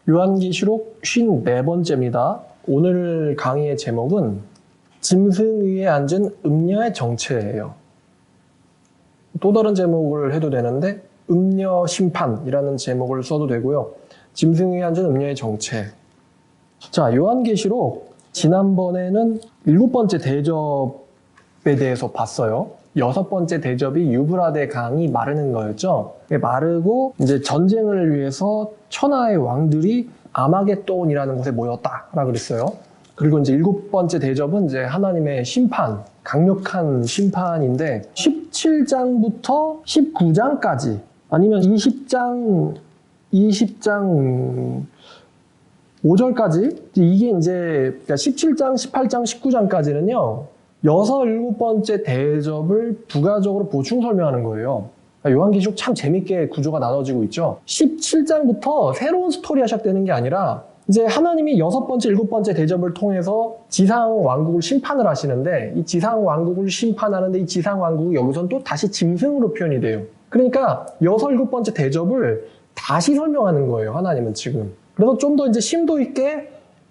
요한계시록 54번째입니다. 오늘 강의의 제목은 짐승 위에 앉은 음녀의 정체예요. 또 다른 제목을 해도 되는데 음녀 심판이라는 제목을 써도 되고요. 짐승 위에 앉은 음녀의 정체. 자, 요한계시록 지난번에는 7번째 대접에 대해서 봤어요. 6번째 대접이 유브라데 강이 마르는 거였죠. 마르고 이제 전쟁을 위해서 천하의 왕들이 아마겟돈이라는 곳에 모였다라고 그랬어요. 그리고 이제 7번째 대접은 이제 하나님의 심판, 강력한 심판인데 17장부터 19장까지 아니면 20장 5절까지 이게 이제 17장, 18장, 19장까지는요. 6, 7번째 대접을 부가적으로 보충 설명하는 거예요. 요한계시록 참 재밌게 구조가 나눠지고 있죠. 17장부터 새로운 스토리가 시작되는 게 아니라 이제 하나님이 6번째, 7번째 대접을 통해서 지상 왕국을 심판을 하시는데 이 지상 왕국을 심판하는데 이 지상 왕국이 여기서는 또 다시 짐승으로 표현이 돼요. 그러니까 6, 7번째 대접을 다시 설명하는 거예요. 하나님은 지금. 그래서 좀 더 이제 심도 있게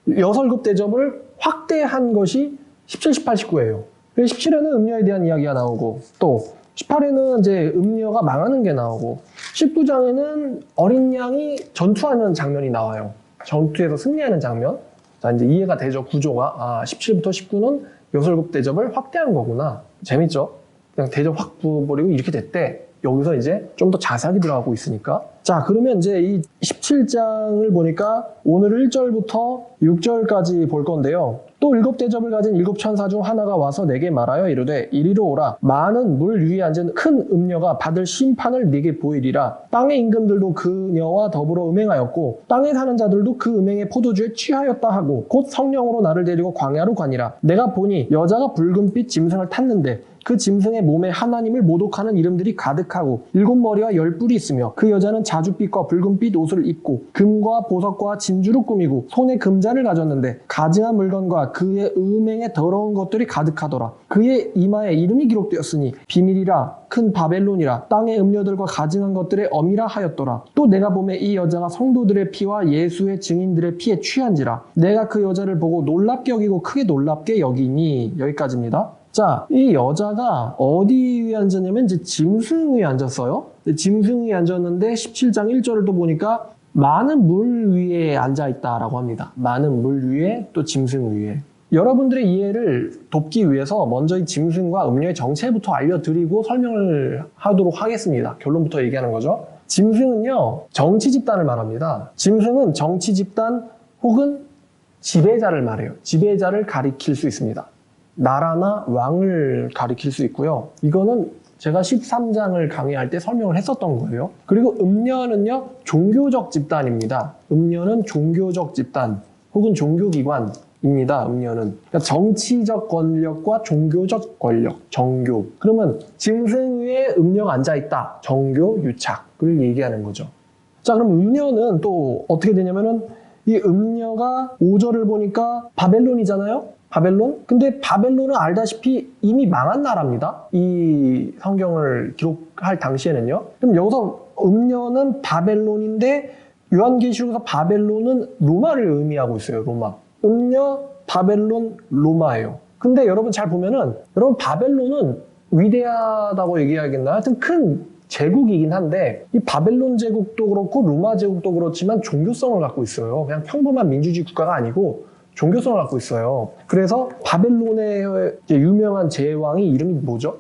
6, 7 대접을 확대한 것이 17, 18, 19예요. 17에는 음녀에 대한 이야기가 나오고 또 18에는 이제 음녀가 망하는 게 나오고 19장에는 어린 양이 전투하는 장면이 나와요. 전투에서 승리하는 장면. 자, 이제 이해가 되죠, 구조가. 17부터 19는 6, 7 대접을 확대한 거구나. 재밌죠? 그냥 대접 확 부어버리고 이렇게 됐대. 여기서 이제 좀 더 자세하게 들어가고 있으니까. 자, 그러면 이제 이 17장을 보니까 오늘 1절부터 6절까지 볼 건데요. 또 7 대접을 가진 7 천사 중 하나가 와서 내게 말하여 이르되 이리로 오라. 많은 물 위에 앉은 큰 음녀가 받을 심판을 네게 보이리라. 땅의 임금들도 그녀와 더불어 음행하였고 땅에 사는 자들도 그 음행의 포도주에 취하였다 하고 곧 성령으로 나를 데리고 광야로 가니라. 내가 보니 여자가 붉은빛 짐승을 탔는데 그 짐승의 몸에 하나님을 모독하는 이름들이 가득하고 7머리와 10뿔이 있으며 그 여자는 자줏빛과 붉은빛 옷을 입고 금과 보석과 진주로 꾸미고 손에 금자를 가졌는데 가증한 물건과 그의 음행에 더러운 것들이 가득하더라. 그의 이마에 이름이 기록되었으니 비밀이라 큰 바벨론이라 땅의 음녀들과 가증한 것들의 어미라 하였더라. 또 내가 보매 이 여자가 성도들의 피와 예수의 증인들의 피에 취한지라. 내가 그 여자를 보고 놀랍게 여기고 크게 놀랍게 여기니. 여기까지입니다. 자, 이 여자가 어디 위에 앉았냐면 이제 짐승 위에 앉았어요. 짐승 위에 앉았는데 17장 1절을 또 보니까 많은 물 위에 앉아있다라고 합니다. 많은 물 위에 또 짐승 위에. 여러분들의 이해를 돕기 위해서 먼저 이 짐승과 음녀의 정체부터 알려드리고 설명을 하도록 하겠습니다. 결론부터 얘기하는 거죠. 짐승은요, 정치 집단을 말합니다. 짐승은 정치 집단 혹은 지배자를 말해요. 지배자를 가리킬 수 있습니다. 나라나 왕을 가리킬 수 있고요. 이거는 제가 13장을 강의할 때 설명을 했었던 거예요. 그리고 음녀는요, 종교적 집단입니다. 음녀는 종교적 집단 혹은 종교기관입니다. 음녀는. 그러니까 정치적 권력과 종교적 권력, 정교. 그러면 짐승 위에 음녀가 앉아있다. 정교, 유착을 얘기하는 거죠. 자, 그럼 음녀는 또 어떻게 되냐면은 이 음녀가 5절을 보니까 바벨론이잖아요. 바벨론? 근데 바벨론은 알다시피 이미 망한 나라입니다. 이 성경을 기록할 당시에는요. 그럼 여기서 음녀는 바벨론인데 요한계시록에서 바벨론은 로마를 의미하고 있어요. 로마. 음녀, 바벨론, 로마예요. 근데 여러분 잘 보면은 여러분 바벨론은 위대하다고 얘기해야겠나? 하여튼 큰 제국이긴 한데 이 바벨론 제국도 그렇고 로마 제국도 그렇지만 종교성을 갖고 있어요. 그냥 평범한 민주주의 국가가 아니고 종교성을 갖고 있어요. 그래서 바벨론의 유명한 제왕이 이름이 뭐죠?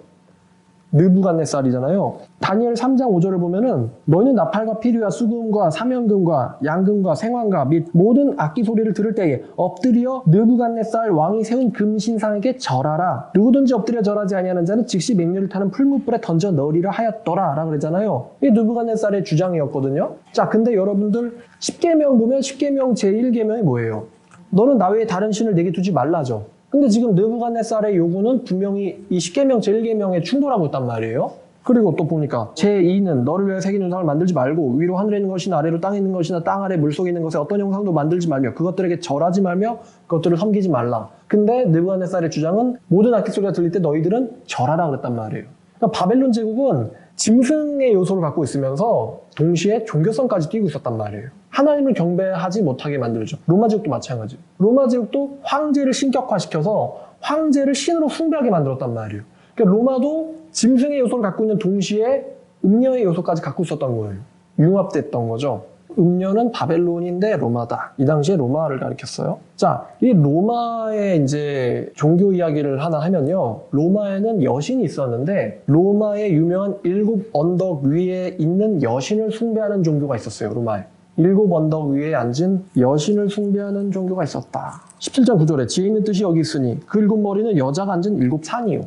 느부갓네살이잖아요. 다니엘 3장 5절을 보면은 너희는 나팔과 피리와 수금과 사면금과 양금과 생황과 및 모든 악기 소리를 들을 때에 엎드려 느부갓네살 왕이 세운 금신상에게 절하라. 누구든지 엎드려 절하지 아니하는 자는 즉시 맹렬을 타는 풀무불에 던져 넣으리라 하였더라 라고 그랬잖아요. 이게 느부갓네살의 주장이었거든요. 자, 근데 여러분들 10계명 보면 10계명 제1계명이 뭐예요? 너는 나 외에 다른 신을 내게 두지 말라죠. 근데 지금 느부갓네살의 요구는 분명히 이 10계명 제1계명에 충돌하고 있단 말이에요. 그리고 또 보니까 제2는 너를 위하여 새긴 형상을 만들지 말고 위로 하늘에 있는 것이나 아래로 땅에 있는 것이나 땅 아래 물속에 있는 것에 어떤 형상도 만들지 말며 그것들에게 절하지 말며 그것들을 섬기지 말라. 근데 느부갓네살의 주장은 모든 악기 소리가 들릴 때 너희들은 절하라 그랬단 말이에요. 그러니까 바벨론 제국은 짐승의 요소를 갖고 있으면서 동시에 종교성까지 띄고 있었단 말이에요. 하나님을 경배하지 못하게 만들죠. 로마 제국도 마찬가지예요. 로마 제국도 황제를 신격화시켜서 황제를 신으로 숭배하게 만들었단 말이에요. 그러니까 로마도 짐승의 요소를 갖고 있는 동시에 음녀의 요소까지 갖고 있었던 거예요. 융합됐던 거죠. 음녀는 바벨론인데 로마다. 이 당시에 로마를 가리켰어요. 자, 이 로마의 이제 종교 이야기를 하나 하면요. 로마에는 여신이 있었는데 로마의 유명한 7 언덕 위에 있는 여신을 숭배하는 종교가 있었어요. 로마에. 7 언덕 위에 앉은 여신을 숭배하는 종교가 있었다. 17장 9절에 지혜 있는 뜻이 여기 있으니 그 7 머리는 여자가 앉은 7 산이요.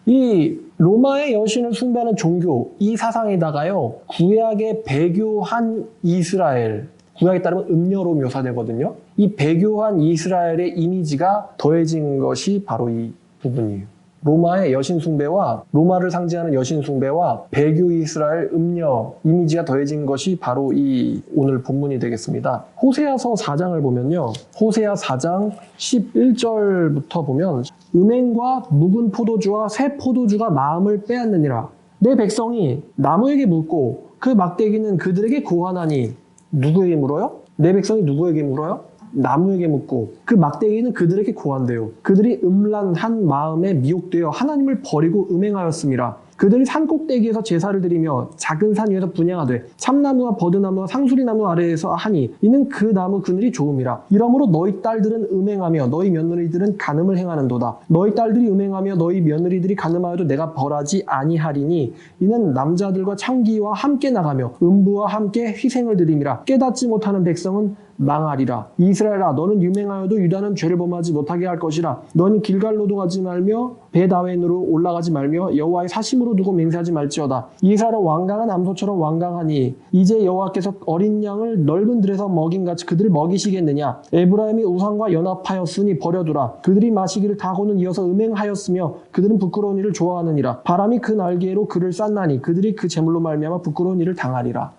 이 로마의 여신을 숭배하는 종교, 이 사상에다가요, 구약의 배교한 이스라엘, 구약에 따르면 음녀로 묘사되거든요. 이 배교한 이스라엘의 이미지가 더해진 것이 바로 이 부분이에요. 로마의 여신 숭배와 로마를 상징하는 여신 숭배와 배교 이스라엘 음녀 이미지가 더해진 것이 바로 이 오늘 본문이 되겠습니다. 호세아서 4장을 보면요. 호세아 4장 11절부터 보면 음행과 묵은 포도주와 새 포도주가 마음을 빼앗느니라. 내 백성이 나무에게 묻고 그 막대기는 그들에게 고하나니. 누구에게 물어요? 내 백성이 누구에게 물어요? 나무에게 묻고 그 막대기는 그들에게 고한대요. 그들이 음란한 마음에 미혹되어 하나님을 버리고 음행하였음이라. 그들이 산 꼭대기에서 제사를 드리며 작은 산 위에서 분향하되 참나무와 버드나무와 상수리나무 아래에서 하니 이는 그 나무 그늘이 좋음이라. 이러므로 너희 딸들은 음행하며 너희 며느리들은 간음을 행하는도다. 너희 딸들이 음행하며 너희 며느리들이 간음하여도 내가 벌하지 아니하리니 이는 남자들과 창기와 함께 나가며 음부와 함께 희생을 드림이라. 깨닫지 못하는 백성은 망하리라. 이스라엘아, 너는 유맹하여도 유다는 죄를 범하지 못하게 할 것이라. 너는 길갈로도 가지 말며 베다웬으로 올라가지 말며 여호와의 사심으로 두고 맹세하지 말지어다. 이스라엘은 완강한 암소처럼 완강하니 이제 여호와께서 어린 양을 넓은 들에서 먹인같이 그들을 먹이시겠느냐. 에브라임이 우상과 연합하였으니 버려두라. 그들이 마시기를 타고는 이어서 음행하였으며 그들은 부끄러운 일을 좋아하느니라. 바람이 그 날개로 그를 쌌나니 그들이 그 재물로 말미암아 부끄러운 일을 당하리라.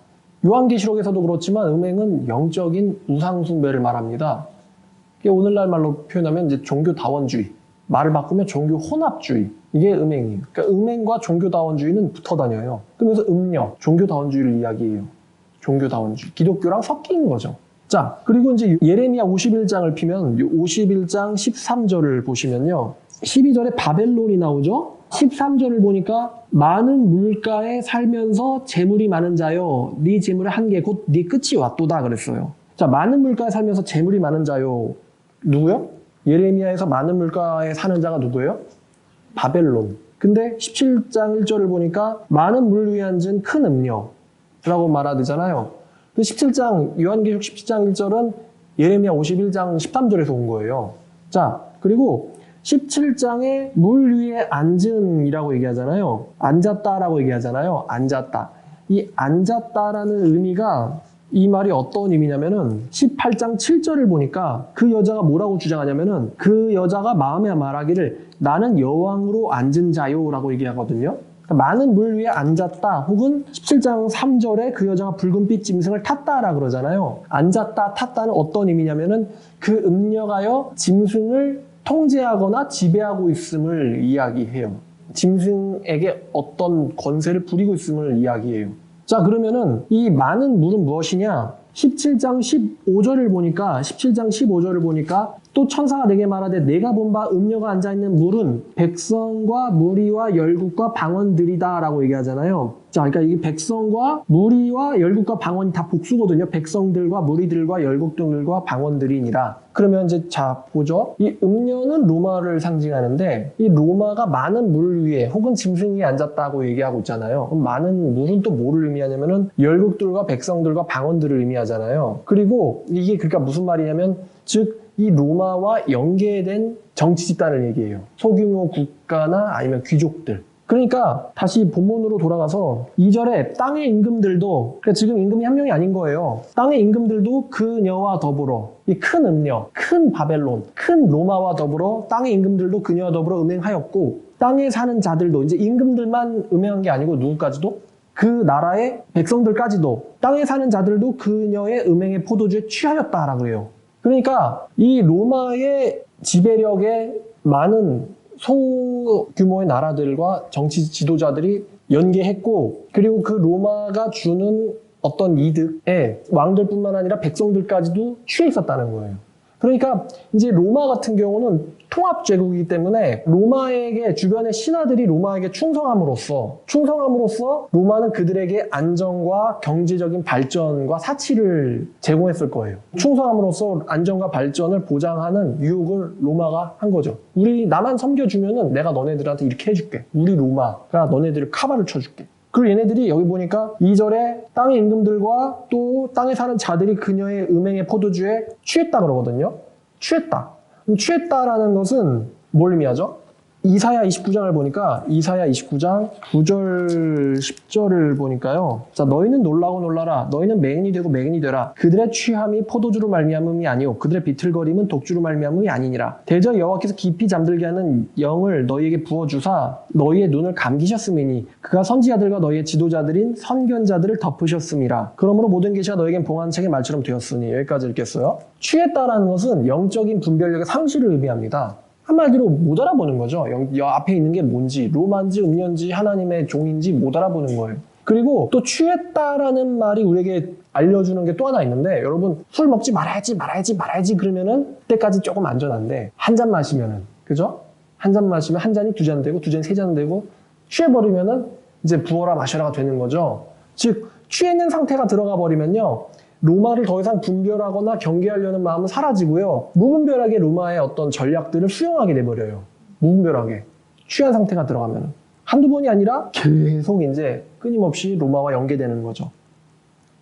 요한계시록에서도 그렇지만 음행은 영적인 우상숭배를 말합니다. 오늘날 말로 표현하면 이제 종교다원주의, 말을 바꾸면 종교혼합주의, 이게 음행이에요. 그러니까 음행과 종교다원주의는 붙어 다녀요. 그러면서 음녀, 종교다원주의를 이야기해요. 종교다원주의, 기독교랑 섞인 거죠. 자, 그리고 이제 예레미야 51장을 피면 51장 13절을 보시면요. 12절에 바벨론이 나오죠. 13절을 보니까 많은 물가에 살면서 재물이 많은 자요, 네 재물의 한계 곧 네 끝이 왔도다 그랬어요. 자, 많은 물가에 살면서 재물이 많은 자요, 누구요? 예레미야에서 많은 물가에 사는 자가 누구예요? 바벨론. 근데 17장 1절을 보니까 많은 물 위에 앉은 큰 음녀라고 말하잖아요. 17장 요한계시록 17장 1절은 예레미야 51장 13절에서 온 거예요. 자, 그리고 17장에 물 위에 앉은이라고 얘기하잖아요. 앉았다라고 얘기하잖아요. 앉았다. 이 앉았다라는 의미가, 이 말이 어떤 의미냐면은 18장 7절을 보니까 그 여자가 뭐라고 주장하냐면은 그 여자가 마음에 말하기를 나는 여왕으로 앉은 자요라고 얘기하거든요. 그러니까 많은 물 위에 앉았다, 혹은 17장 3절에 그 여자가 붉은빛 짐승을 탔다라 그러잖아요. 앉았다, 탔다는 어떤 의미냐면은 그 음녀가요 짐승을 통제하거나 지배하고 있음을 이야기해요. 짐승에게 어떤 권세를 부리고 있음을 이야기해요. 자, 그러면은 이 많은 물은 무엇이냐? 17장 15절을 보니까 또 천사가 내게 말하되 내가 본 바 음녀가 앉아있는 물은 백성과 무리와 열국과 방언들이다 라고 얘기하잖아요. 자, 그러니까 이게 백성과 무리와 열국과 방언이 다 복수거든요. 백성들과 무리들과 열국들과 방언들이니라. 그러면 이제 자, 보죠. 이 음녀는 로마를 상징하는데 이 로마가 많은 물 위에 혹은 짐승 위에 앉았다고 얘기하고 있잖아요. 그럼 많은 물은 또 뭐를 의미하냐면은 열국들과 백성들과 방언들을 의미하잖아요. 그리고 이게 그러니까 무슨 말이냐면, 즉 이 로마와 연계된 정치 집단을 얘기해요. 소규모 국가나 아니면 귀족들. 그러니까 다시 본문으로 돌아가서 2절에 땅의 임금들도, 그러니까 지금 임금이 한 명이 아닌 거예요. 땅의 임금들도 그녀와 더불어, 이 큰 음녀, 큰 바벨론, 큰 로마와 더불어 땅의 임금들도 그녀와 더불어 음행하였고, 땅에 사는 자들도, 이제 임금들만 음행한 게 아니고 누구까지도? 그 나라의 백성들까지도, 땅에 사는 자들도 그녀의 음행의 포도주에 취하였다라고 그래요. 그러니까 이 로마의 지배력에 많은 소규모의 나라들과 정치 지도자들이 연계했고, 그리고 그 로마가 주는 어떤 이득에 왕들뿐만 아니라 백성들까지도 취해 있었다는 거예요. 그러니까 이제 로마 같은 경우는 통합 제국이기 때문에 로마에게 주변의 신하들이 로마에게 충성함으로써 로마는 그들에게 안정과 경제적인 발전과 사치를 제공했을 거예요. 충성함으로써 안정과 발전을 보장하는 유혹을 로마가 한 거죠. 우리 나만 섬겨주면은 내가 너네들한테 이렇게 해줄게. 우리 로마가 너네들을 카바를 쳐줄게. 그리고 얘네들이 여기 보니까 2절에 땅의 임금들과 또 땅에 사는 자들이 그녀의 음행의 포도주에 취했다 그러거든요. 취했다. 취했다라는 것은 뭘 의미하죠? 이사야 29장을 보니까 이사야 29장 9절 10절을 보니까요. 자, 너희는 놀라고 놀라라. 너희는 맹인이 되고 맹인이 되라. 그들의 취함이 포도주로 말미암음이 아니오. 그들의 비틀거림은 독주로 말미암음이 아니니라. 대저 여호와께서 깊이 잠들게 하는 영을 너희에게 부어주사 너희의 눈을 감기셨음이니 그가 선지자들과 너희의 지도자들인 선견자들을 덮으셨음이라. 그러므로 모든 계시가 너희에겐 봉한 책의 말처럼 되었으니. 여기까지 읽겠어요. 취했다라는 것은 영적인 분별력의 상실을 의미합니다. 한마디로 못 알아보는 거죠. 앞에 있는 게 뭔지, 로마인지 음료인지 하나님의 종인지 못 알아보는 거예요. 그리고 또 취했다라는 말이 우리에게 알려주는 게 또 하나 있는데, 여러분 술 먹지 말아야지 그러면은 그때까지 조금 안전한데 한 잔 마시면은, 그죠? 한 잔 마시면 한 잔이 두 잔 되고 두 잔이 세 잔 되고 취해버리면은 이제 부어라 마셔라가 되는 거죠. 즉 취했는 상태가 들어가 버리면요, 로마를 더 이상 분별하거나 경계하려는 마음은 사라지고요. 무분별하게 로마의 어떤 전략들을 수용하게 돼버려요. 무분별하게. 취한 상태가 들어가면. 한두 번이 아니라 계속 이제 끊임없이 로마와 연계되는 거죠.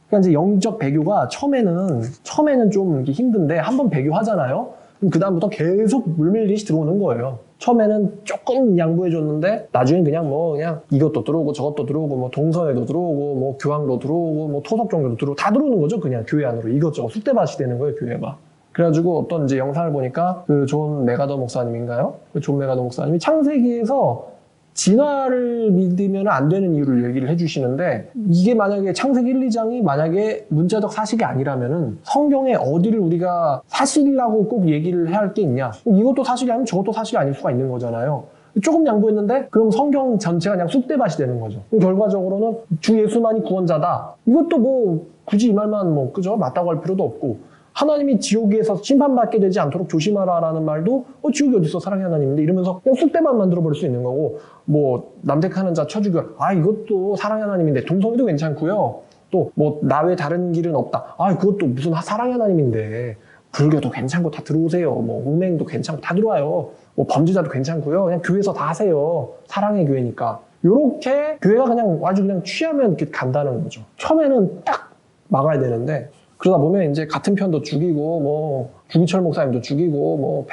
그러니까 이제 영적 배교가 처음에는 좀 이렇게 힘든데 한번 배교하잖아요. 그럼 그다음부터 계속 물밀듯이 들어오는 거예요. 처음에는 조금 양보해줬는데 나중엔 그냥 이것도 들어오고 저것도 들어오고 뭐 동서에도 들어오고 뭐 교황도 들어오고 뭐 토속종교도 들어오고 다 들어오는 거죠. 그냥 교회 안으로 이것저것 쑥대밭이 되는 거예요, 교회가. 그래가지고 어떤 이제 영상을 보니까 그 존 메가더 목사님인가요? 그 존 메가더 목사님이 창세기에서 진화를 믿으면 안 되는 이유를 얘기를 해주시는데, 이게 만약에 창세기 1, 2장이 만약에 문자적 사실이 아니라면은 성경에 어디를 우리가 사실이라고 꼭 얘기를 해야 할 게 있냐? 이것도 사실이 아니면 저것도 사실이 아닐 수가 있는 거잖아요. 조금 양보했는데 그럼 성경 전체가 그냥 쑥대밭이 되는 거죠. 결과적으로는 주 예수만이 구원자다. 이것도 뭐 굳이 이 말만 뭐 그죠? 맞다고 할 필요도 없고, 하나님이 지옥에서 심판받게 되지 않도록 조심하라라는 말도 지옥이 어딨어, 사랑의 하나님인데 이러면서 그냥 쑥대만 만들어버릴 수 있는 거고, 뭐 남색하는 자 쳐 죽여, 이것도 사랑의 하나님인데 동성애도 괜찮고요. 또 뭐 나 외 다른 길은 없다, 그것도 무슨 사랑의 하나님인데 불교도 괜찮고 다 들어오세요. 뭐 음행도 괜찮고 다 들어와요. 뭐 범죄자도 괜찮고요. 그냥 교회에서 다 하세요. 사랑의 교회니까. 요렇게 교회가 그냥 아주 그냥 취하면 이렇게 간다는 거죠. 처음에는 딱 막아야 되는데, 그러다 보면 이제 같은 편도 죽이고, 뭐, 주기철 목사님도 죽이고, 뭐,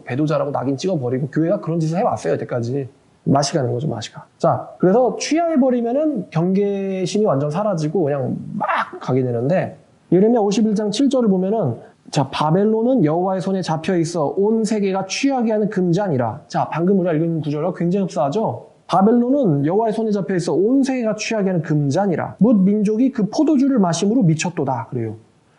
배도자라고 낙인 찍어버리고, 교회가 그런 짓을 해왔어요, 여태까지. 맛이 가는 거죠, 맛이 가. 자, 그래서 취해버리면은 경계심이 완전 사라지고, 그냥 막 가게 되는데, 예레미야 51장 7절을 보면은, 자, 바벨론은 여호와의 손에 잡혀 있어 온 세계가 취하게 하는 금잔이라. 자, 방금 우리가 읽은 구절과 굉장히 흡사하죠? 바벨론은 여호와의 손에 잡혀 있어 온 세계가 취하게 하는 금잔이라. 뭇 민족이 그 포도주를 마심으로 미쳤도다. 그래요.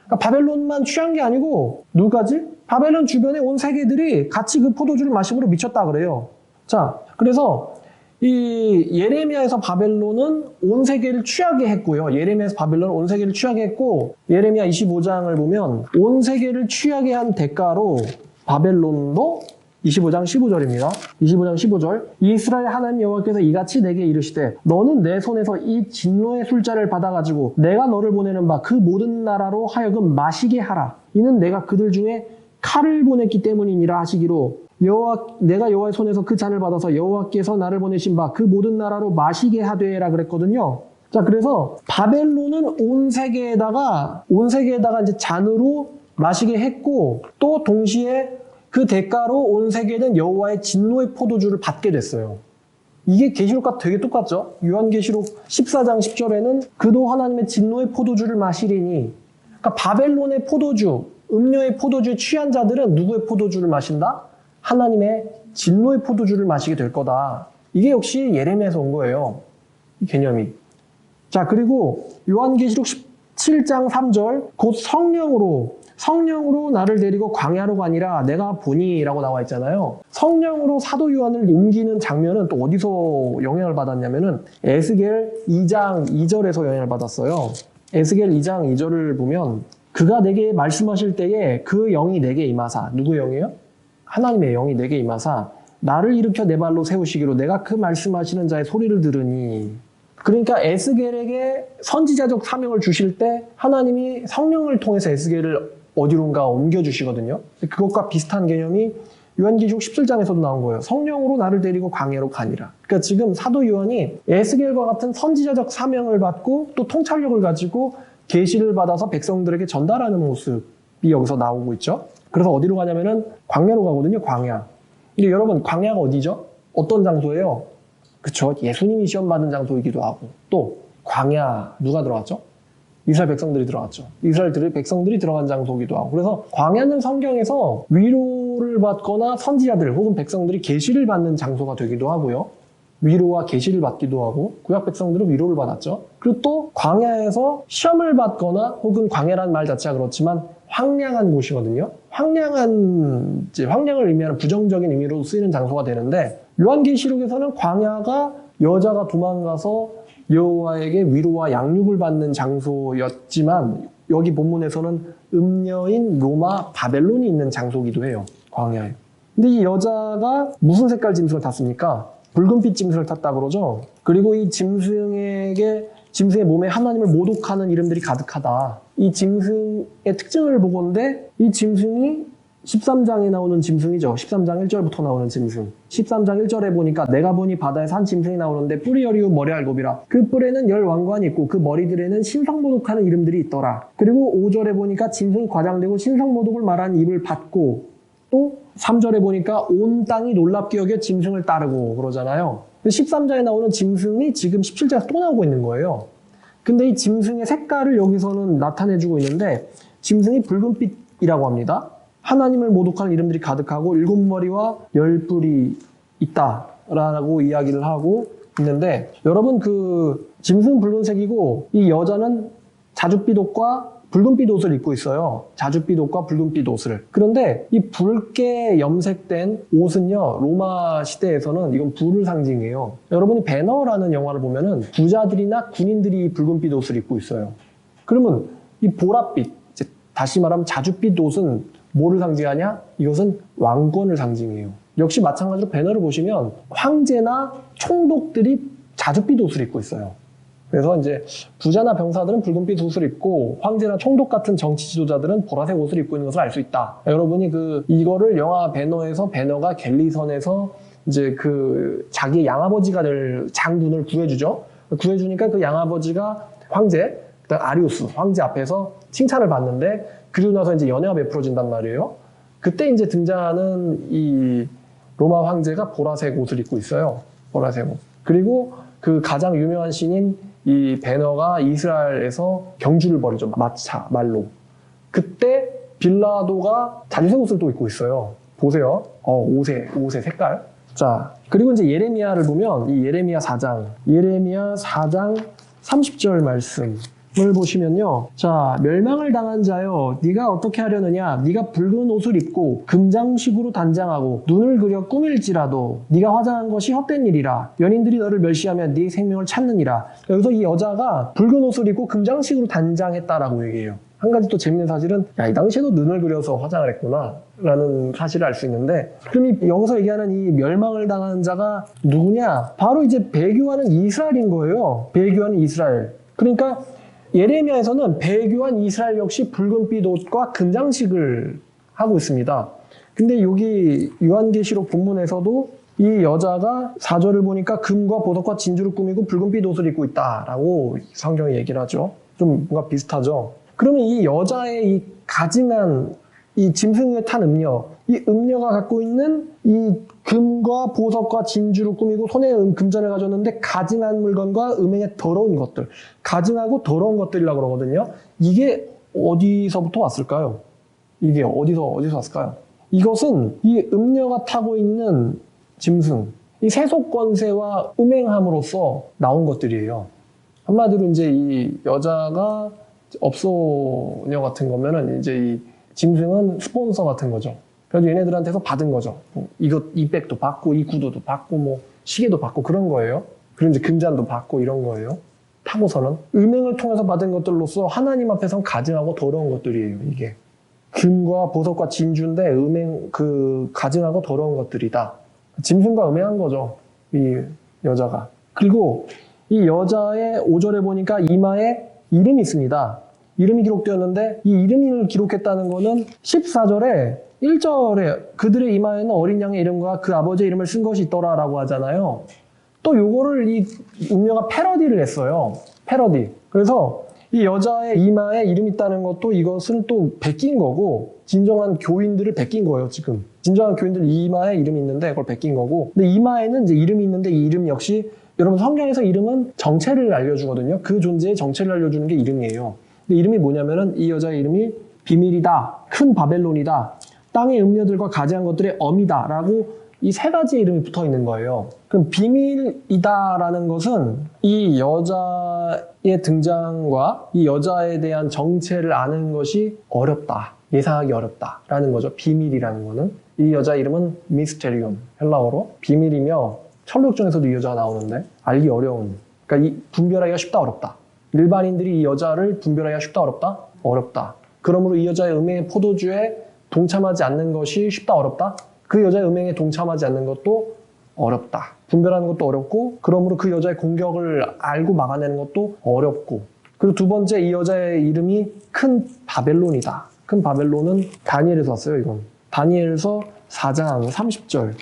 그러니까 바벨론만 취한 게 아니고 누구까지? 바벨론 주변의 온 세계들이 같이 그 포도주를 마심으로 미쳤다 그래요. 자, 그래서 이 예레미야에서 바벨론은 온 세계를 취하게 했고요. 예레미야에서 바벨론은 온 세계를 취하게 했고, 예레미야 25장을 보면 온 세계를 취하게 한 대가로 바벨론도 25장 15절입니다. 25장 15절. 이스라엘 하나님 여호와께서 이같이 내게 이르시되 너는 내 손에서 이 진노의 술잔을 받아가지고 내가 너를 보내는 바 그 모든 나라로 하여금 마시게 하라. 이는 내가 그들 중에 칼을 보냈기 때문이니라 하시기로, 내가 여호와의 손에서 그 잔을 받아서 여호와께서 나를 보내신 바 그 모든 나라로 마시게 하되라 그랬거든요. 자, 그래서 바벨론은 온 세계에다가 이제 잔으로 마시게 했고, 또 동시에 그 대가로 온 세계는 여호와의 진노의 포도주를 받게 됐어요. 이게 계시록과 되게 똑같죠? 요한계시록 14장 10절에는 그도 하나님의 진노의 포도주를 마시리니, 그러니까 바벨론의 포도주, 음료의 포도주에 취한 자들은 누구의 포도주를 마신다? 하나님의 진노의 포도주를 마시게 될 거다. 이게 역시 예레미야에서 온 거예요. 이 개념이. 자, 그리고 요한계시록 17장 3절, 곧 성령으로 나를 데리고 광야로 가니라 내가 보니 라고 나와 있잖아요. 성령으로 사도 요한을 옮기는 장면은 또 어디서 영향을 받았냐면은 에스겔 2장 2절에서 영향을 받았어요. 에스겔 2장 2절을 보면 그가 내게 말씀하실 때에 그 영이 내게 임하사, 누구의 영이에요? 하나님의 영이 내게 임하사 나를 일으켜 내 발로 세우시기로 내가 그 말씀하시는 자의 소리를 들으니. 그러니까 에스겔에게 선지자적 사명을 주실 때 하나님이 성령을 통해서 에스겔을 어디론가 옮겨주시거든요. 그것과 비슷한 개념이 요한계시록 17장에서도 나온 거예요. 성령으로 나를 데리고 광야로 가니라. 그러니까 지금 사도 요한이 에스겔과 같은 선지자적 사명을 받고 또 통찰력을 가지고 계시를 받아서 백성들에게 전달하는 모습이 여기서 나오고 있죠. 그래서 어디로 가냐면은 광야로 가거든요. 광야. 근데 여러분 광야가 어디죠? 어떤 장소예요? 그쵸? 예수님이 시험 받은 장소이기도 하고 또 광야 누가 들어갔죠? 이스라엘 백성들이 들어갔죠. 이스라엘 백성들이 들어간 장소이기도 하고. 그래서 광야는 성경에서 위로를 받거나 선지자들 혹은 백성들이 계시를 받는 장소가 되기도 하고요. 위로와 계시를 받기도 하고 구약 백성들은 위로를 받았죠. 그리고 또 광야에서 시험을 받거나 혹은 광야라는 말 자체가 그렇지만 황량한 곳이거든요. 황량을 의미하는 부정적인 의미로 쓰이는 장소가 되는데 요한계시록에서는 광야가 여자가 도망가서 여호와에게 위로와 양육을 받는 장소였지만 여기 본문에서는 음녀인 로마 바벨론이 있는 장소이기도 해요. 광야에. 근데 이 여자가 무슨 색깔 짐승을 탔습니까? 붉은빛 짐승을 탔다 그러죠. 그리고 이 짐승의 몸에 하나님을 모독하는 이름들이 가득하다. 이 짐승의 특징을 보건대 이 짐승이 13장에 나오는 짐승이죠. 13장 1절부터 나오는 짐승. 13장 1절에 보니까 내가 보니 바다에서 한 짐승이 나오는데 뿔이 여리고 머리 알곱이라. 그 뿔에는 10왕관이 있고 그 머리들에는 신성모독하는 이름들이 있더라. 그리고 5절에 보니까 짐승이 과장되고 신성모독을 말하는 입을 받고 또 3절에 보니까 온 땅이 놀랍게 여겨 짐승을 따르고 그러잖아요. 13장에 나오는 짐승이 지금 17장에서 또 나오고 있는 거예요. 근데 이 짐승의 색깔을 여기서는 나타내주고 있는데 짐승이 붉은빛이라고 합니다. 하나님을 모독하는 이름들이 가득하고 7머리와 10뿔이 있다라고 이야기를 하고 있는데 여러분 그 짐승은 붉은색이고 이 여자는 자줏빛 옷과 붉은빛 옷을 입고 있어요. 자줏빛 옷과 붉은빛 옷을. 그런데 이 붉게 염색된 옷은요, 로마 시대에서는 이건 부를 상징이에요. 여러분이 배너라는 영화를 보면은 부자들이나 군인들이 붉은빛 옷을 입고 있어요. 그러면 이 보랏빛, 다시 말하면 자줏빛 옷은 뭐를 상징하냐? 이것은 왕권을 상징해요. 역시 마찬가지로 배너를 보시면 황제나 총독들이 자줏빛 옷을 입고 있어요. 그래서 이제 부자나 병사들은 붉은빛 옷을 입고 황제나 총독 같은 정치 지도자들은 보라색 옷을 입고 있는 것을 알 수 있다. 여러분이 이거를 영화 배너에서 배너가 갤리선에서 이제 자기 양아버지가 될 장군을 구해주죠. 구해주니까 그 양아버지가 황제, 그다음 아리우스 황제 앞에서 칭찬을 받는데 그리고 나서 이제 연애가 베풀어진단 말이에요. 그때 이제 등장하는 이 로마 황제가 보라색 옷을 입고 있어요. 보라색 옷. 그리고 그 가장 유명한 신인 이 배너가 이스라엘에서 경주를 벌이죠. 말로. 그때 빌라도가 자주색 옷을 또 입고 있어요. 보세요. 옷의 색깔. 자, 그리고 이제 예레미야를 보면 이 예레미야 4장 30절 말씀을 보시면요. 자, 멸망을 당한 자여, 네가 어떻게 하려느냐? 네가 붉은 옷을 입고 금장식으로 단장하고 눈을 그려 꾸밀지라도 네가 화장한 것이 헛된 일이라. 연인들이 너를 멸시하면 네 생명을 찾느니라. 여기서 이 여자가 붉은 옷을 입고 금장식으로 단장했다라고 얘기해요. 한 가지 또 재밌는 사실은 이 당시에도 눈을 그려서 화장을 했구나 라는 사실을 알 수 있는데, 그럼 여기서 얘기하는 이 멸망을 당한 자가 누구냐? 바로 이제 배교하는 이스라엘인 거예요. 배교하는 이스라엘. 그러니까 예레미야에서는 배교한 이스라엘 역시 붉은빛 옷과 금장식을 하고 있습니다. 근데 여기 요한계시록 본문에서도 이 여자가 4절을 보니까 금과 보석과 진주를 꾸미고 붉은빛 옷을 입고 있다라고 성경이 얘기를 하죠. 좀 뭔가 비슷하죠. 그러면 이 여자의 이 가증한 이 짐승에 탄 음녀, 이 음녀가 갖고 있는 이 금과 보석과 진주를 꾸미고 손에 금전을 가졌는데 가증한 물건과 음행의 더러운 것들, 가증하고 더러운 것들이라고 그러거든요. 이게 어디서부터 왔을까요? 이게 어디서 왔을까요? 이것은 이 음녀가 타고 있는 짐승, 이 세속 권세와 음행함으로써 나온 것들이에요. 한마디로 이제 이 여자가 업소녀 같은 거면은 이제 이 짐승은 스폰서 같은 거죠. 그래서 얘네들한테서 받은 거죠. 이 백도 받고, 이 구두도 받고, 뭐, 시계도 받고 그런 거예요. 그리고 이제 금잔도 받고 이런 거예요. 타고서는 음행을 통해서 받은 것들로서 하나님 앞에선 가증하고 더러운 것들이에요. 이게 금과 보석과 진주인데 가증하고 더러운 것들이다. 짐승과 음행한 거죠, 이 여자가. 그리고 이 여자의 5절에 보니까 이마에 이름이 있습니다. 이름이 기록되었는데 이 이름을 기록했다는 거는 14절에 1절에 그들의 이마에는 어린 양의 이름과 그 아버지의 이름을 쓴 것이 있더라라고 하잖아요. 또 요거를 이 음녀가 패러디를 했어요. 패러디. 그래서 이 여자의 이마에 이름이 있다는 것도 이것은 또 베낀 거고, 진정한 교인들을 베낀 거예요, 지금. 진정한 교인들 이마에 이름이 있는데 그걸 베낀 거고, 근데 이마에는 이제 이름이 있는데 이 이름 역시 여러분 성경에서 이름은 정체를 알려주거든요. 그 존재의 정체를 알려주는 게 이름이에요. 근데 이름이 뭐냐면은 이 여자의 이름이 비밀이다, 큰 바벨론이다, 땅의 음녀들과 가지한 것들의 엄이다 라고 이 세 가지의 이름이 붙어 있는 거예요. 그럼 비밀이다라는 것은 이 여자의 등장과 이 여자에 대한 정체를 아는 것이 어렵다, 예상하기 어렵다라는 거죠. 비밀이라는 거는. 이 여자 이름은 미스테리움, 헬라어로 비밀이며 철록전에서도 이 여자가 나오는데 알기 어려운, 그러니까 분별하기가 쉽다 어렵다. 일반인들이 이 여자를 분별하기가 쉽다 어렵다? 어렵다. 그러므로 이 여자의 음행의 포도주에 동참하지 않는 것이 쉽다 어렵다? 그 여자의 음행에 동참하지 않는 것도 어렵다. 분별하는 것도 어렵고, 그러므로 그 여자의 공격을 알고 막아내는 것도 어렵고. 그리고 두 번째, 이 여자의 이름이 큰 바벨론이다. 큰 바벨론은 다니엘에서 왔어요, 이건. 다니엘서 4장 30절.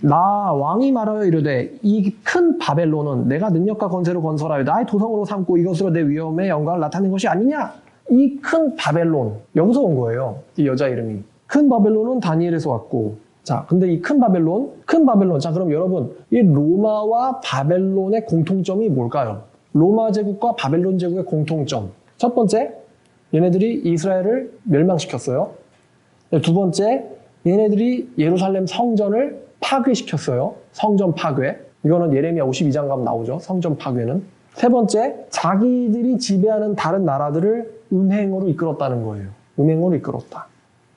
나 왕이 말하여 이르되 이 큰 바벨론은 내가 능력과 권세로 건설하여 나의 도성으로 삼고 이것으로 내 위엄의 영광을 나타낸 것이 아니냐? 이 큰 바벨론, 여기서 온 거예요, 이 여자 이름이. 큰 바벨론은 다니엘에서 왔고, 자, 근데 이 큰 바벨론. 자, 그럼 여러분, 이 로마와 바벨론의 공통점이 뭘까요? 로마 제국과 바벨론 제국의 공통점. 첫 번째, 얘네들이 이스라엘을 멸망시켰어요. 두 번째, 얘네들이 예루살렘 성전을 파괴시켰어요. 성전 파괴. 이거는 예레미야 52장 가면 나오죠, 성전 파괴는. 세 번째, 자기들이 지배하는 다른 나라들을 음행으로 이끌었다는 거예요. 음행으로 이끌었다.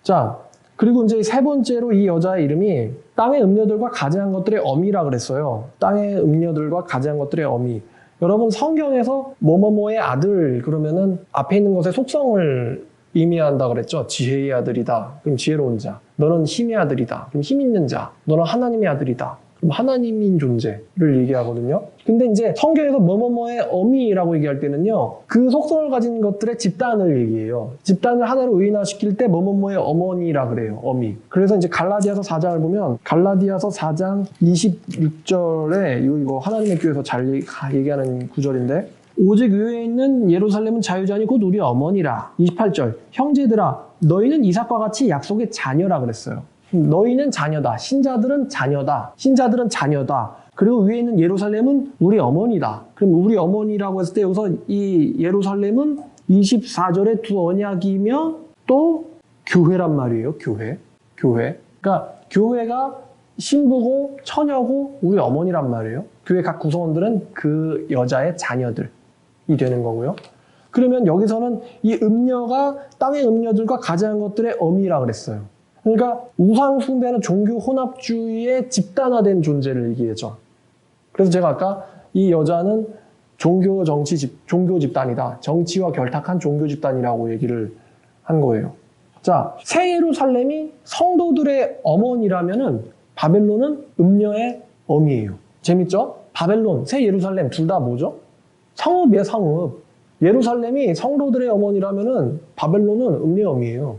자, 그리고 이제 세 번째로 이 여자의 이름이 땅의 음녀들과 가증한 것들의 어미라 그랬어요. 땅의 음녀들과 가증한 것들의 어미. 여러분 성경에서 뭐뭐뭐의 아들 그러면은 앞에 있는 것의 속성을 의미한다 그랬죠. 지혜의 아들이다. 그럼 지혜로운 자. 너는 힘의 아들이다. 그럼 힘 있는 자. 너는 하나님의 아들이다. 그럼 하나님인 존재를 얘기하거든요. 근데 이제 성경에서 뭐뭐뭐의 어미라고 얘기할 때는요, 그 속성을 가진 것들의 집단을 얘기해요. 집단을 하나로 의인화시킬 때 뭐뭐뭐의 어머니라 그래요. 어미. 그래서 이제 갈라디아서 4장을 보면 갈라디아서 4장 26절에 이거 하나님의 교회에서 잘 얘기하는 구절인데, 오직 의에 있는 예루살렘은 자유자니 곧 우리 어머니라. 28절. 형제들아 너희는 이삭과 같이 약속의 자녀라 그랬어요. 너희는 자녀다. 신자들은 자녀다. 신자들은 자녀다. 그리고 위에 있는 예루살렘은 우리 어머니다. 그럼 우리 어머니라고 했을 때 여기서 이 예루살렘은 24절의 두 언약이며 또 교회란 말이에요. 교회. 그러니까 교회가 신부고 처녀고 우리 어머니란 말이에요. 교회 각 구성원들은 그 여자의 자녀들이 되는 거고요. 그러면 여기서는 이 음녀가 땅의 음녀들과 가증한 것들의 어미라 그랬어요. 그러니까 우상 숭배하는 종교 혼합주의의 집단화된 존재를 얘기하죠. 그래서 제가 아까 이 여자는 종교 집단이다. 정치와 결탁한 종교 집단이라고 얘기를 한 거예요. 자, 새 예루살렘이 성도들의 어머니라면은 바벨론은 음녀의 어미예요. 재밌죠? 바벨론, 새 예루살렘 둘 다 뭐죠? 성읍이에요, 성읍. 예루살렘이 성도들의 어머니라면은 바벨론은 음녀의 어미예요.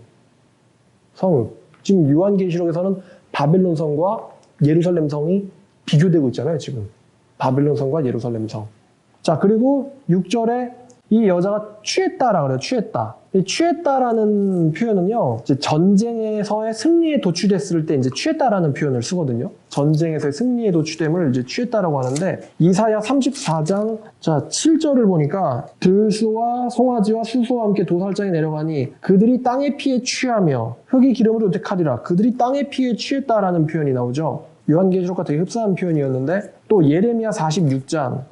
성읍. 지금 요한계시록에서는 바벨론 성과 예루살렘 성이 비교되고 있잖아요, 지금. 바벨론 성과 예루살렘 성. 자, 그리고 6절에 이 여자가 취했다라고 그래요, 취했다. 이 취했다라는 표현은요, 이제 전쟁에서의 승리에 도취됐을 때 이제 취했다라는 표현을 쓰거든요. 전쟁에서의 승리에 도취됨을 이제 취했다라고 하는데, 이사야 34장, 자, 7절을 보니까 들소와 송아지와 수소와 함께 도살장에 내려가니 그들이 땅의 피에 취하며 흙이 기름으로 요택하리라. 그들이 땅의 피에 취했다라는 표현이 나오죠. 요한계시록과 되게 흡사한 표현이었는데, 또 예레미야 46장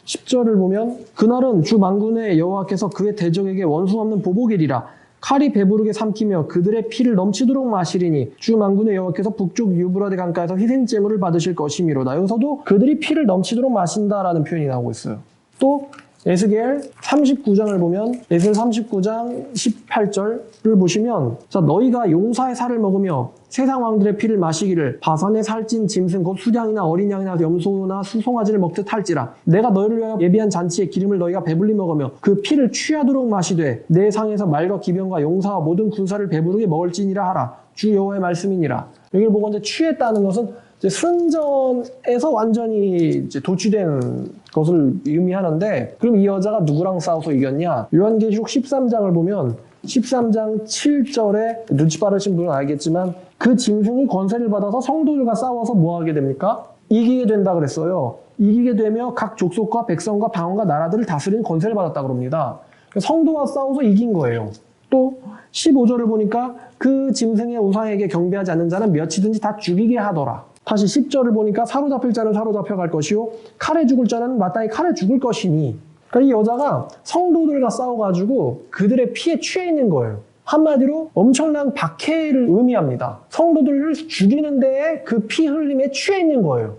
10절을 보면 그날은 주 만군의 여호와께서 그의 대적에게 원수 없는 보복이리라. 칼이 배부르게 삼키며 그들의 피를 넘치도록 마시리니 주 만군의 여호와께서 북쪽 유브라데 강가에서 희생제물을 받으실 것이미로다. 여기서도 그들이 피를 넘치도록 마신다라는 표현이 나오고 있어요. 또 에스겔 39장을 보면 에스겔 39장 18절을 보시면 자 너희가 용사의 살을 먹으며 세상 왕들의 피를 마시기를 바산에 살찐 짐승 곧 수량이나 어린 양이나 염소나 수송아지를 먹듯 할지라 내가 너희를 위하여 예비한 잔치의 기름을 너희가 배불리 먹으며 그 피를 취하도록 마시되 내 상에서 말과 기병과 용사와 모든 군사를 배부르게 먹을지니라 하라 주 여호와의 말씀이니라. 여기를 보고 이제 취했다는 것은 이제 순전에서 완전히 이제 도취된 것을 의미하는데 그럼 이 여자가 누구랑 싸워서 이겼냐? 요한계시록 13장을 보면 13장 7절에 눈치 빠르신 분은 알겠지만 그 짐승이 권세를 받아서 성도들과 싸워서 뭐 하게 됩니까? 이기게 된다 그랬어요. 이기게 되며 각 족속과 백성과 방언과 나라들을 다스리는 권세를 받았다 그럽니다. 성도와 싸워서 이긴 거예요. 또 15절을 보니까 그 짐승의 우상에게 경배하지 않는 자는 몇이든지 다 죽이게 하더라. 다시 10절을 보니까 사로잡힐 자는 사로잡혀갈 것이요 칼에 죽을 자는 마땅히 칼에 죽을 것이니 그러니까 이 여자가 성도들과 싸워가지고 그들의 피에 취해 있는 거예요. 한마디로 엄청난 박해를 의미합니다. 성도들을 죽이는 데에 그 피 흘림에 취해 있는 거예요.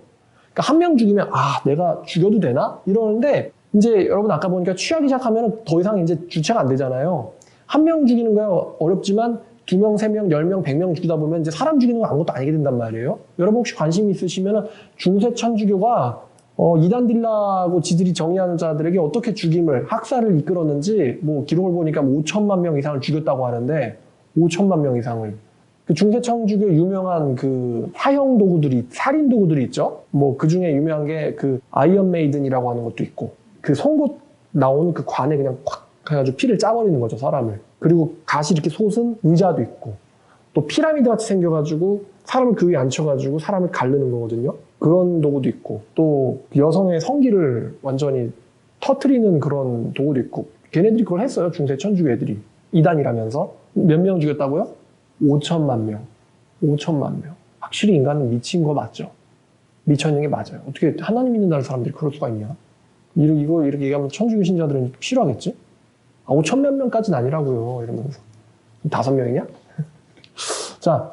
그러니까 한 명 죽이면 내가 죽여도 되나? 이러는데 이제 여러분 아까 보니까 취하기 시작하면 더 이상 이제 주체가 안 되잖아요. 한 명 죽이는 거야 어렵지만 2명, 3명, 10명, 100명 죽이다 보면 이제 사람 죽이는 건 아무것도 아니게 된단 말이에요. 여러분 혹시 관심 있으시면 중세 천주교가 이단딜라고 지들이 정의하는 자들에게 어떻게 죽임을, 학살을 이끌었는지 뭐 기록을 보니까 5천만 명 이상을 죽였다고 하는데 5천만 명 이상을. 그 중세 천주교 유명한 그 사형 도구들이, 살인 도구들이 있죠. 뭐 그 중에 유명한 게 그 아이언 메이든이라고 하는 것도 있고 그 송곳 나오는 그 관에 그냥 콱 해가지고 피를 짜버리는 거죠, 사람을. 그리고 가시 이렇게 솟은 의자도 있고 또 피라미드 같이 생겨가지고 사람을 그 위에 앉혀가지고 사람을 가르는 거거든요. 그런 도구도 있고 또 여성의 성기를 완전히 터트리는 그런 도구도 있고 걔네들이 그걸 했어요. 중세 천주교 애들이. 이단이라면서. 몇 명 죽였다고요? 5천만 명. 5천만 명. 확실히 인간은 미친 거 맞죠? 미쳐있는 게 맞아요. 어떻게 하나님 믿는다는 사람들이 그럴 수가 있냐? 이거 이렇게 얘기하면 천주교 신자들은 싫어하겠지? 5천 몇 명까지는 아니라고요. 이러면서. 5명이냐? 자,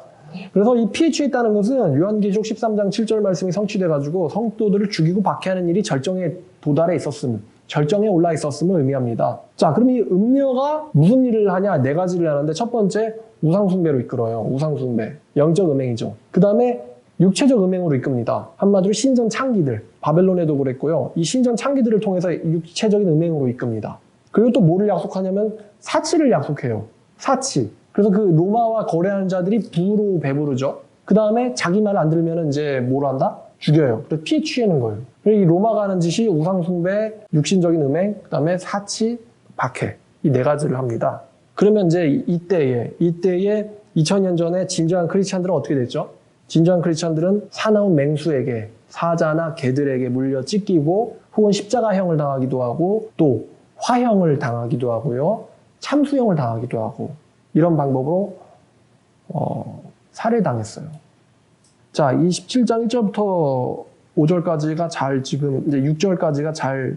그래서 이 피에 취했다는 것은 요한계시록 13장 7절 말씀이 성취돼가지고 성도들을 죽이고 박해하는 일이 절정에 도달해 있었음, 절정에 올라 있었음을 의미합니다. 자, 그럼 이 음녀가 무슨 일을 하냐? 4가지를 하는데 첫 번째, 우상숭배로 이끌어요. 우상숭배. 영적 음행이죠. 그 다음에 육체적 음행으로 이끕니다. 한마디로 신전 창기들. 바벨론에도 그랬고요. 이 신전 창기들을 통해서 육체적인 음행으로 이끕니다. 그리고 또 뭐를 약속하냐면 사치를 약속해요. 사치. 그래서 그 로마와 거래하는 자들이 부로 배부르죠. 그 다음에 자기 말 안 들으면 이제 뭘 한다? 죽여요. 그래서 피해 취하는 거예요. 그래서 이 로마가 하는 짓이 우상숭배, 육신적인 음행, 그 다음에 사치, 박해. 이 4가지를 합니다. 그러면 이제 이때에 2000년 전에 진정한 크리스찬들은 어떻게 됐죠? 진정한 크리스찬들은 사나운 맹수에게, 사자나 개들에게 물려 찢기고 혹은 십자가형을 당하기도 하고 또 화형을 당하기도 하고요. 참수형을 당하기도 하고 이런 방법으로 살해당했어요. 자, 이 17장 1절부터 5절까지가 잘 지금 이제 6절까지가 잘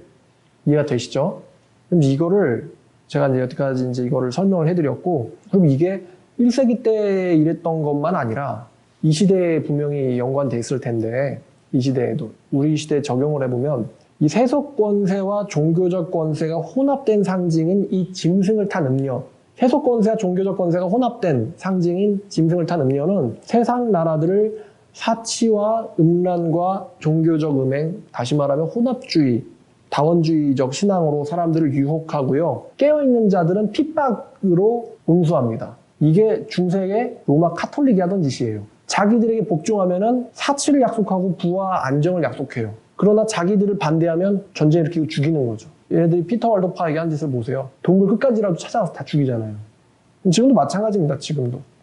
이해가 되시죠? 그럼 이거를 제가 이제 여태까지 이제 이거를 설명을 해드렸고 그럼 이게 1세기 때 이랬던 것만 아니라 이 시대에 분명히 연관돼 있을 텐데 이 시대에도 우리 시대에 적용을 해보면 이 세속 권세와 종교적 권세가 혼합된 상징인 이 짐승을 탄 음녀, 세속 권세와 종교적 권세가 혼합된 상징인 짐승을 탄 음녀는 세상 나라들을 사치와 음란과 종교적 음행, 다시 말하면 혼합주의, 다원주의적 신앙으로 사람들을 유혹하고요. 깨어있는 자들은 핍박으로 응수합니다. 이게 중세의 로마 카톨릭이 하던 짓이에요. 자기들에게 복종하면은 사치를 약속하고 부와 안정을 약속해요. 그러나 자기들을 반대하면 전쟁 일으키고 죽이는 거죠. 얘네들이 피터 월더파에게 한 짓을 보세요. 동굴 끝까지라도 찾아가서 다 죽이잖아요. 지금도 마찬가지입니다.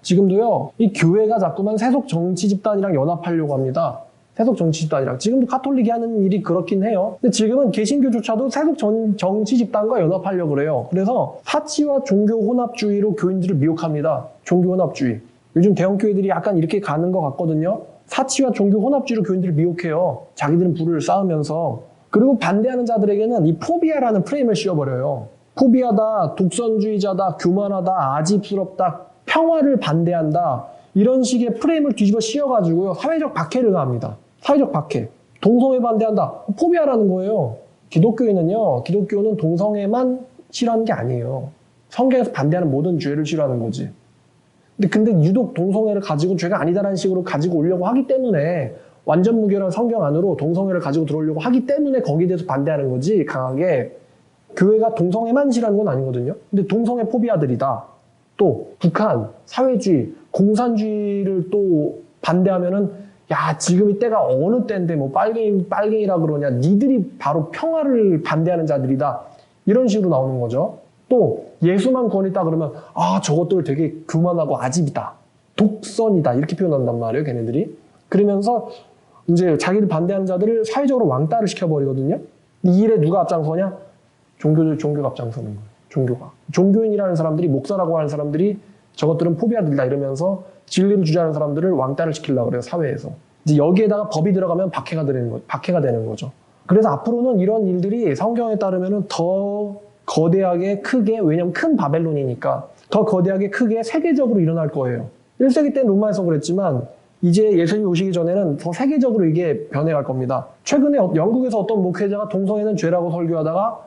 지금도요. 이 교회가 자꾸만 세속 정치 집단이랑 연합하려고 합니다. 세속 정치 집단이랑. 지금도 카톨릭이 하는 일이 그렇긴 해요. 근데 지금은 개신교조차도 세속 정치 집단과 연합하려고 그래요. 그래서 사치와 종교 혼합주의로 교인들을 미혹합니다. 종교 혼합주의. 요즘 대형교회들이 약간 이렇게 가는 것 같거든요. 사치와 종교 혼합주의로 교인들을 미혹해요. 자기들은 부를 쌓으면서. 그리고 반대하는 자들에게는 이 포비아라는 프레임을 씌워버려요. 포비아다, 독선주의자다, 교만하다, 아집스럽다, 평화를 반대한다. 이런 식의 프레임을 뒤집어 씌워가지고요. 사회적 박해를 가합니다. 사회적 박해. 동성애 반대한다. 포비아라는 거예요. 기독교는 동성애만 싫어하는 게 아니에요. 성경에서 반대하는 모든 죄를 싫어하는 거지. 근데 유독 동성애를 가지고 죄가 아니다라는 식으로 가지고 오려고 하기 때문에 완전 무결한 성경 안으로 동성애를 가지고 들어오려고 하기 때문에 거기에 대해서 반대하는 거지 강하게 교회가 동성애만 싫어하는 건 아니거든요. 근데 동성애 포비아들이다. 또 북한, 사회주의, 공산주의를 또 반대하면은 야 지금이 때가 어느 때인데 뭐 빨갱이라 그러냐 니들이 바로 평화를 반대하는 자들이다. 이런 식으로 나오는 거죠. 또 예수만 권했다 그러면 아 저것들 되게 교만하고 아집이다. 독선이다. 이렇게 표현한단 말이에요. 걔네들이. 그러면서 이제 자기를 반대하는 자들을 사회적으로 왕따를 시켜버리거든요. 이 일에 누가 앞장서냐? 종교가 앞장서는 거예요. 종교가. 종교인이라는 사람들이 목사라고 하는 사람들이 저것들은 포비아들이다 이러면서 진리를 주장하는 사람들을 왕따를 시키려고 그래요. 사회에서. 이제 여기에다가 법이 들어가면 박해가 되는 거죠. 그래서 앞으로는 이런 일들이 성경에 따르면 더 거대하게 크게 왜냐면 큰 바벨론이니까 더 거대하게 크게 세계적으로 일어날 거예요. 1세기 때는 로마에서 그랬지만 이제 예수님이 오시기 전에는 더 세계적으로 이게 변해갈 겁니다. 최근에 영국에서 어떤 목회자가 동성애는 죄라고 설교하다가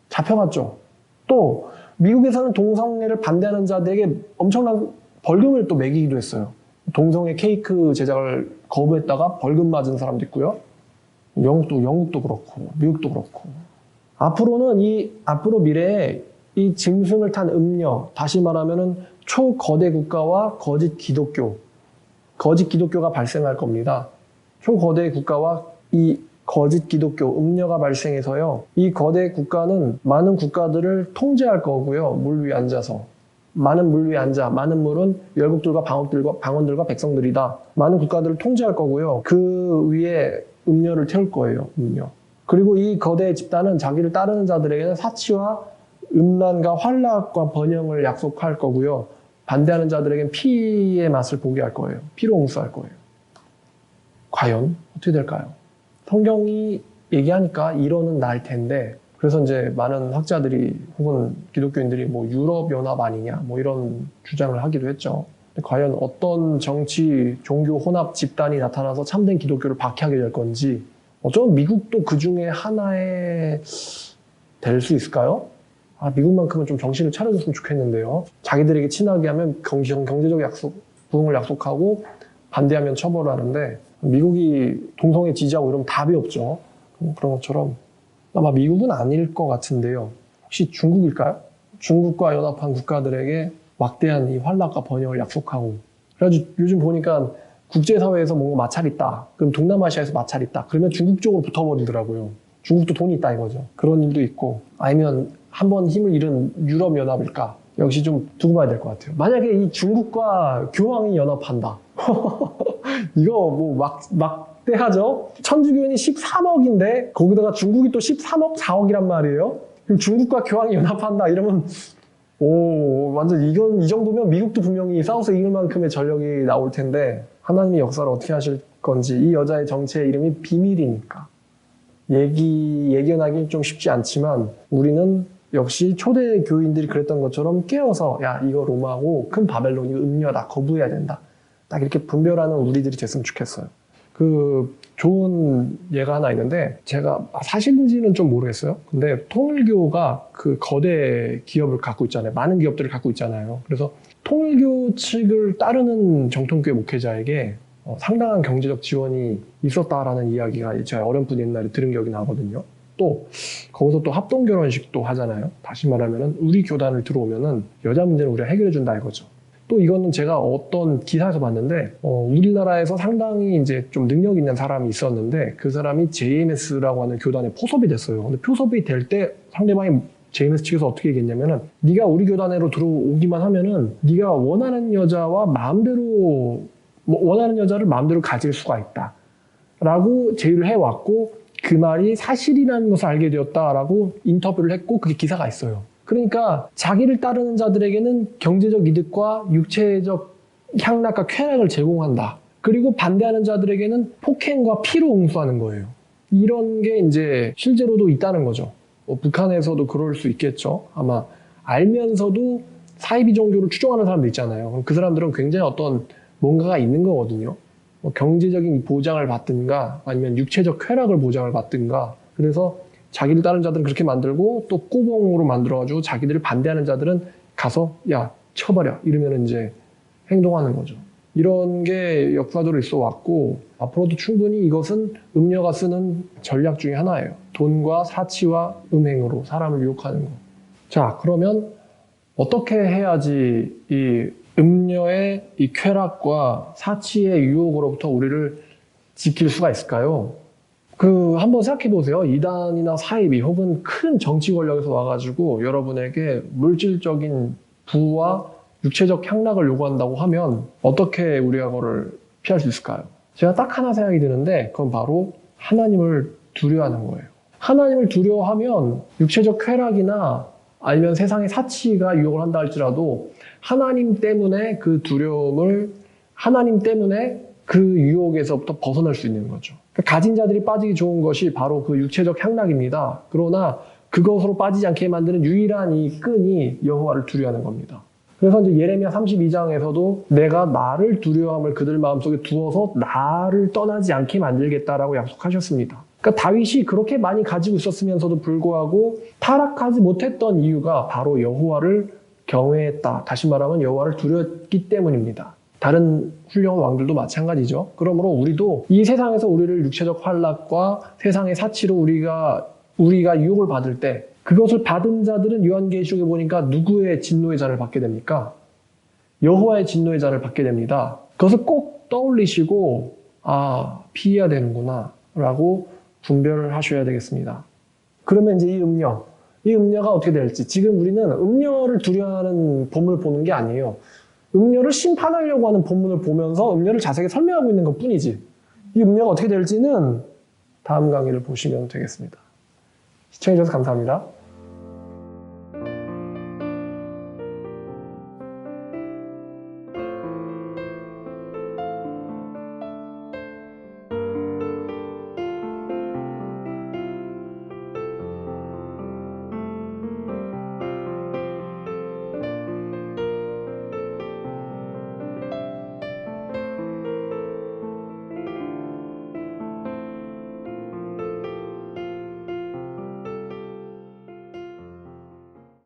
잡혀갔죠. 또 미국에서는 동성애를 반대하는 자들에게 엄청난 벌금을 또 매기기도 했어요. 동성애 케이크 제작을 거부했다가 벌금 맞은 사람도 있고요. 영국도 그렇고 미국도 그렇고 앞으로 미래에 이 짐승을 탄 음녀 다시 말하면은 초거대 국가와 거짓 기독교가 발생할 겁니다. 초거대 국가와 이 거짓 기독교, 음녀가 발생해서요. 이 거대 국가는 많은 국가들을 통제할 거고요. 물 위에 앉아서. 많은 물 위에 앉아. 많은 물은 열국들과 방언들과 백성들이다. 많은 국가들을 통제할 거고요. 그 위에 음녀를 태울 거예요. 음녀. 그리고 이 거대 집단은 자기를 따르는 자들에게는 사치와 음란과 환락과 번영을 약속할 거고요. 반대하는 자들에게는 피의 맛을 보게 할 거예요. 피로 응수할 거예요. 과연 어떻게 될까요? 성경이 얘기하니까 이론은 날 텐데 그래서 이제 많은 학자들이 혹은 기독교인들이 뭐 유럽연합 아니냐 뭐 이런 주장을 하기도 했죠. 과연 어떤 정치, 종교 혼합 집단이 나타나서 참된 기독교를 박해하게 될 건지 어쩌면 미국도 그 중에 하나에 될 수 있을까요? 미국만큼은 좀 정신을 차려줬으면 좋겠는데요. 자기들에게 친하게 하면 경제적 부흥을 약속하고 반대하면 처벌하는데 미국이 동성애 지지하고 이러면 답이 없죠. 그런 것처럼 아마 미국은 아닐 것 같은데요. 혹시 중국일까요? 중국과 연합한 국가들에게 막대한 이 환락과 번영을 약속하고 그래가지고 요즘 보니까 국제사회에서 뭔가 마찰이 있다. 그럼 동남아시아에서 마찰이 있다. 그러면 중국 쪽으로 붙어버리더라고요. 중국도 돈이 있다 이거죠. 그런 일도 있고 아니면 한번 힘을 잃은 유럽연합일까? 역시 좀 두고 봐야 될 것 같아요. 만약에 이 중국과 교황이 연합한다. 이거 뭐 막대하죠? 천주교인이 13억인데 거기다가 중국이 또 13억 4억이란 말이에요. 그럼 중국과 교황이 연합한다 이러면 완전 이 정도면 미국도 분명히 싸워서 이길 만큼의 전력이 나올 텐데 하나님이 역사를 어떻게 하실 건지 이 여자의 정체의 이름이 비밀이니까 예견하기 좀 쉽지 않지만 우리는 역시 초대 교인들이 그랬던 것처럼 깨어서 야 이거 로마고 큰 바벨론이 음녀다 거부해야 된다 딱 이렇게 분별하는 우리들이 됐으면 좋겠어요. 그 좋은 예가 하나 있는데 제가 사실인지는 좀 모르겠어요. 근데 통일교가 그 거대 기업을 갖고 있잖아요. 많은 기업들을 갖고 있잖아요. 그래서 통일교 측을 따르는 정통교회 목회자에게 상당한 경제적 지원이 있었다라는 이야기가 제가 어렴풋 옛날에 들은 기억이 나거든요. 또 거기서 또 합동 결혼식도 하잖아요. 다시 말하면은 우리 교단을 들어오면은 여자 문제는 우리가 해결해 준다 이거죠. 또 이거는 제가 어떤 기사에서 봤는데 우리나라에서 상당히 이제 좀 능력 있는 사람이 있었는데 그 사람이 JMS라고 하는 교단에 포섭이 됐어요. 근데 포섭이 될 때 상대방이 JMS 측에서 어떻게 얘기했냐면은 네가 우리 교단으로 들어오기만 하면은 네가 원하는 여자와 원하는 여자를 마음대로 가질 수가 있다. 라고 제의를 해왔고 그 말이 사실이라는 것을 알게 되었다라고 인터뷰를 했고 그게 기사가 있어요. 그러니까 자기를 따르는 자들에게는 경제적 이득과 육체적 향락과 쾌락을 제공한다. 그리고 반대하는 자들에게는 폭행과 피로 응수하는 거예요. 이런 게 이제 실제로도 있다는 거죠. 북한에서도 그럴 수 있겠죠. 아마 알면서도 사이비 종교를 추종하는 사람도 있잖아요. 그럼 그 사람들은 굉장히 어떤 뭔가가 있는 거거든요. 경제적인 보장을 받든가 아니면 육체적 쾌락을 보장을 받든가 그래서 자기를 따르는 자들은 그렇게 만들고 또 꼬봉으로 만들어가지고 자기들을 반대하는 자들은 가서 야 쳐버려 이러면 이제 행동하는 거죠. 이런 게 역사적으로 있어 왔고 앞으로도 충분히 이것은 음녀가 쓰는 전략 중에 하나예요. 돈과 사치와 음행으로 사람을 유혹하는 거. 자, 그러면 어떻게 해야지 이 음녀의 이 쾌락과 사치의 유혹으로부터 우리를 지킬 수가 있을까요? 한번 생각해 보세요. 이단이나 사이비 혹은 큰 정치 권력에서 와가지고 여러분에게 물질적인 부와 육체적 향락을 요구한다고 하면 어떻게 우리가 그걸 피할 수 있을까요? 제가 딱 하나 생각이 드는데 그건 바로 하나님을 두려워하는 거예요. 하나님을 두려워하면 육체적 쾌락이나 아니면 세상의 사치가 유혹을 한다 할지라도 하나님 때문에 그 두려움을 하나님 때문에 그 유혹에서부터 벗어날 수 있는 거죠. 가진 자들이 빠지기 좋은 것이 바로 그 육체적 향락입니다. 그러나 그것으로 빠지지 않게 만드는 유일한 이 끈이 여호와를 두려워하는 겁니다. 그래서 이제 예레미야 32장에서도 내가 나를 두려워함을 그들 마음속에 두어서 나를 떠나지 않게 만들겠다라고 약속하셨습니다. 그러니까 다윗이 그렇게 많이 가지고 있었으면서도 불구하고 타락하지 못했던 이유가 바로 여호와를 경외했다. 다시 말하면 여호와를 두려웠기 때문입니다. 다른 훌륭한 왕들도 마찬가지죠. 그러므로 우리도 이 세상에서 우리를 육체적 환락과 세상의 사치로 우리가 유혹을 받을 때 그것을 받은 자들은 요한계시록에 보니까 누구의 진노의 잔을 받게 됩니까? 여호와의 진노의 잔을 받게 됩니다. 그것을 꼭 떠올리시고 피해야 되는구나 라고 분별을 하셔야 되겠습니다. 그러면 이제 이 음녀가 어떻게 될지, 지금 우리는 음녀를 두려워하는 본문을 보는 게 아니에요. 음녀를 심판하려고 하는 본문을 보면서 음녀를 자세하게 설명하고 있는 것 뿐이지, 이 음녀가 어떻게 될지는 다음 강의를 보시면 되겠습니다. 시청해주셔서 감사합니다.